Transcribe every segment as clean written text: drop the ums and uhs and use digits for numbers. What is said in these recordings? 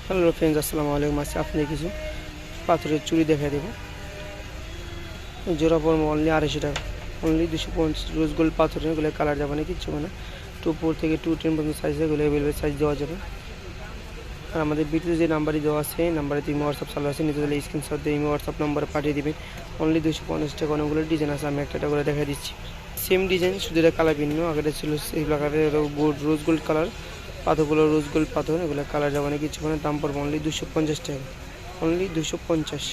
Hello friends, আসসালামু আলাইকুম। আজকে আপনাদের কিছু পাথরের চুড়ি দেখা দেবো। জোড়া পড়বো অনলি 250 টাকা, অনলি 250। রোজ গোল্ড পাথরের, এগুলো কালার যাবে না, কিচ্ছু না। 2 থেকে 210 পর্যন্ত সাইজ, এগুলো অ্যাভেলেবেল সাইজ দেওয়া যাবে। আর আমাদের ভিডিওতে যে নাম্বারই দেওয়া আছে, নাম্বারে ইমো হোয়াটসঅ্যাপ চালু আছে, নিচে দিলে স্ক্রিনশট দিয়ে ইমো হোয়াটসঅ্যাপ নাম্বারে পাঠিয়ে দেবেন। অনলি 250 টাকা। অনেকগুলো ডিজাইন আছে, আমি একটা করে দেখা দিচ্ছি। সেম ডিজাইন, শুধু এটা কালার ভিন্ন। আগেটা ছিল এগুলো কালারের রোজ গোল্ড কালার, পাথরগুলো রোজ গোল্ড পাথর, এগুলো কালার যাবে না, কিছু না। দাম পড়বে অনলি 250 টাকা, অনলি 250।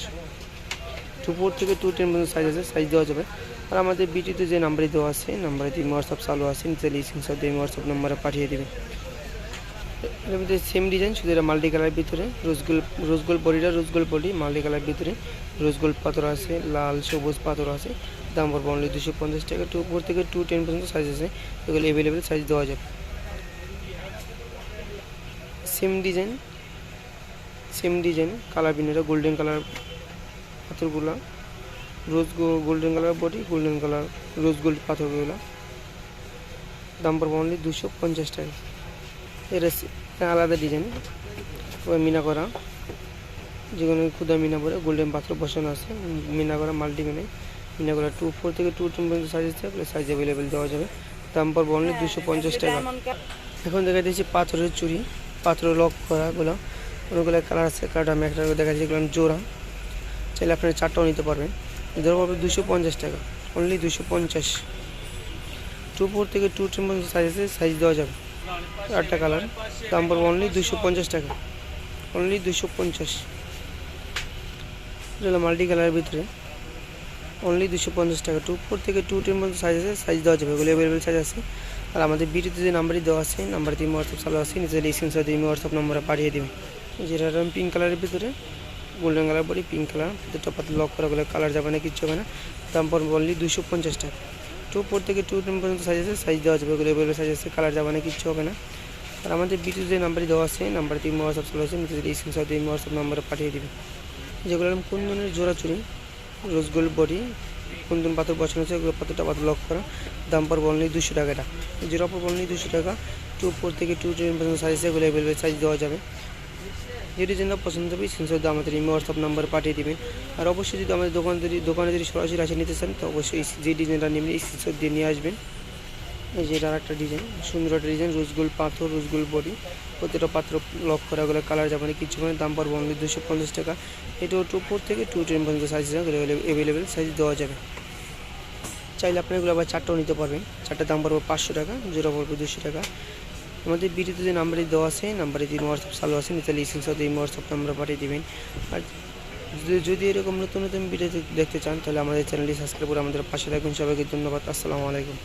2 থেকে 210 পর্যন্ত সাইজ আছে, সাইজ দেওয়া যাবে। আর আমাদের ভিডিওতে যে নাম্বারই দেওয়া আছে, নাম্বারে ইমো হোয়াটসঅ্যাপ চালু আছে, নিচে স্ক্রিনশট দিয়ে ইমো হোয়াটসঅ্যাপ নাম্বারে পাঠিয়ে দেবেন। এর মধ্যে সেম ডিজাইন, শুধু এটা মাল্টি কালার ভিতরে। রোজ গোল্ড বডিটা rose gold body, multi colour ভিতরে রোজ গোল্ড পাথর আছে, লাল সবুজ পাথর আছে। দাম পড়বে অনলি 250 টাকা। 4 থেকে 210 পর্যন্ত সাইজ আছে, এগুলো অ্যাভেলেবেল সাইজ দেওয়া যাবে। সেম ডিজাইন কালার ভিন্ন, গোল্ডেন কালার পাথরগুলো, golden colour body, golden colour rose gold পাথরগুলো। দাম পড়বে অনলি 250 টাকা। এটা আলাদা ডিজাইন, মিনা করা, যেগুলো ক্ষুদা মিনা পরে গোল্ডেন পাথর বসানো আছে, মিনা করা মাল্টি মিনা করা। 4 থেকে 210 পর্যন্ত সাইজ থাকলে সাইজ অ্যাভেলেবেল দেওয়া যাবে। দাম পড়বে অনলি 250 টাকা। এখন দেখা দিচ্ছি পাথরের চুড়ি, পাথর লক করাগুলো, অনেকগুলো কালার আছে। কালারটা আমি একটা দেখা যাচ্ছে, এগুলো জোড়া, চাইলে আপনারা 4টাও নিতে পারবেন। ধরো পড়বে 250 টাকা, অনলি 250। 4 থেকে 210 পর্যন্ত সাইজ আছে, সাইজ দেওয়া যাবে। 8টা কালার, দাম পড়বে অনলি 250 টাকা, অনলি 250। এটা মাল্টি কালারের ভিতরে, অনলি 250 টাকা। 4 থেকে 210 পর্যন্ত সাইজ আছে, সাইজ দেওয়া যাবে, এগুলো অ্যাভেলেবেল সাইজ আছে। আর আমাদের ভিডিওতে যে নাম্বারই দেওয়া আছে, নাম্বারটি ইমো হোয়াটসঅ্যাপ চালু আছে, নিচে স্ক্রিনশট দিয়ে ইমো হোয়াটসঅ্যাপ নাম্বারে পাঠিয়ে দেবেন। যেটা পিঙ্ক কালারের ভিতরে, golden colour body, pink colour, দুটো পাতা লক করা, গুলো কালার যাবে না, কিচ্ছু হবে না। দাম পড়বে অনলি 250 টাকা। 4 থেকে 210 পর্যন্ত সাইজ আছে, সাইজ দেওয়া যাবে, এগুলো অ্যাভেলেবেল সাইজ আছে, কালার যাবে না, কিচ্ছু হবে না। আর আমাদের ভিডিওতে যে নাম্বারটি দেওয়া আছে, নাম্বারটি ইমো হোয়াটসঅ্যাপ চালু আছে, নিচে স্ক্রিনশট দিয়ে ইমো হোয়াটসঅ্যাপ নাম্বারে পাঠিয়ে দেবেন। যেগুলো কুন্দনের জোড়া চুড়ি, রোজ গোল্ড বডি, কুন্দন পাথর বসানো আছে, এগুলো পাথরটা পাথর লক করা। দাম পড়বে অনলি 200 টাকা। এটা জোড়া পড়বে অনলি 200 টাকা। 4 থেকে 210 পর্যন্ত সাইজ আছে, এগুলো অ্যাভেলেবেল সাইজ দেওয়া যাবে। যে ডিজাইনটা পছন্দ হবে স্ক্রিনশট দিয়ে আমাদের ইমো হোয়াটসঅ্যাপ নাম্বারে পাঠিয়ে দেবেন। আর অবশ্যই যদি আমাদের দোকানে যদি সরাসরি আসে নিতে চান, তো অবশ্যই যে ডিজাইনটা নেবেন স্ক্রিনশট দিয়ে নিয়ে আসবেন। এই যে এটা আরেকটা ডিজাইন, সুন্দর একটা ডিজাইন, রোজ গোল্ড পাথর, রোজ গোল্ড বডি, প্রতিটা পাত্র লক করা, গুলো কালার যাবে না, কিছু মানে। দাম পড়বে অনলি 250 টাকা। এটাও 4 থেকে 210 পর্যন্ত সাইজ অ্যাভেলেবেল সাইজ দেওয়া যাবে। চাইলে আপনি এগুলো আবার 4টাও নিতে পারবেন। 4টার দাম পড়বে 500 টাকা, জোড়া পড়বে 200 টাকা। আমাদের ভিডিওতে যে নাম্বারটি দেওয়া আছে, নাম্বারে ইমো হোয়াটসঅ্যাপ চালু আছে, নিচে স্ক্রিনশট দিয়ে ইমো হোয়াটসঅ্যাপ নাম্বার পাঠিয়ে দেবেন। আর যদি এরকম নতুন নতুন ভিডিও দেখতে চান, তাহলে আমাদের চ্যানেলটি সাবস্ক্রাইব করে আমাদের পাশে থাকবেন। সবাইকে ধন্যবাদ। আসসালামু আলাইকুম।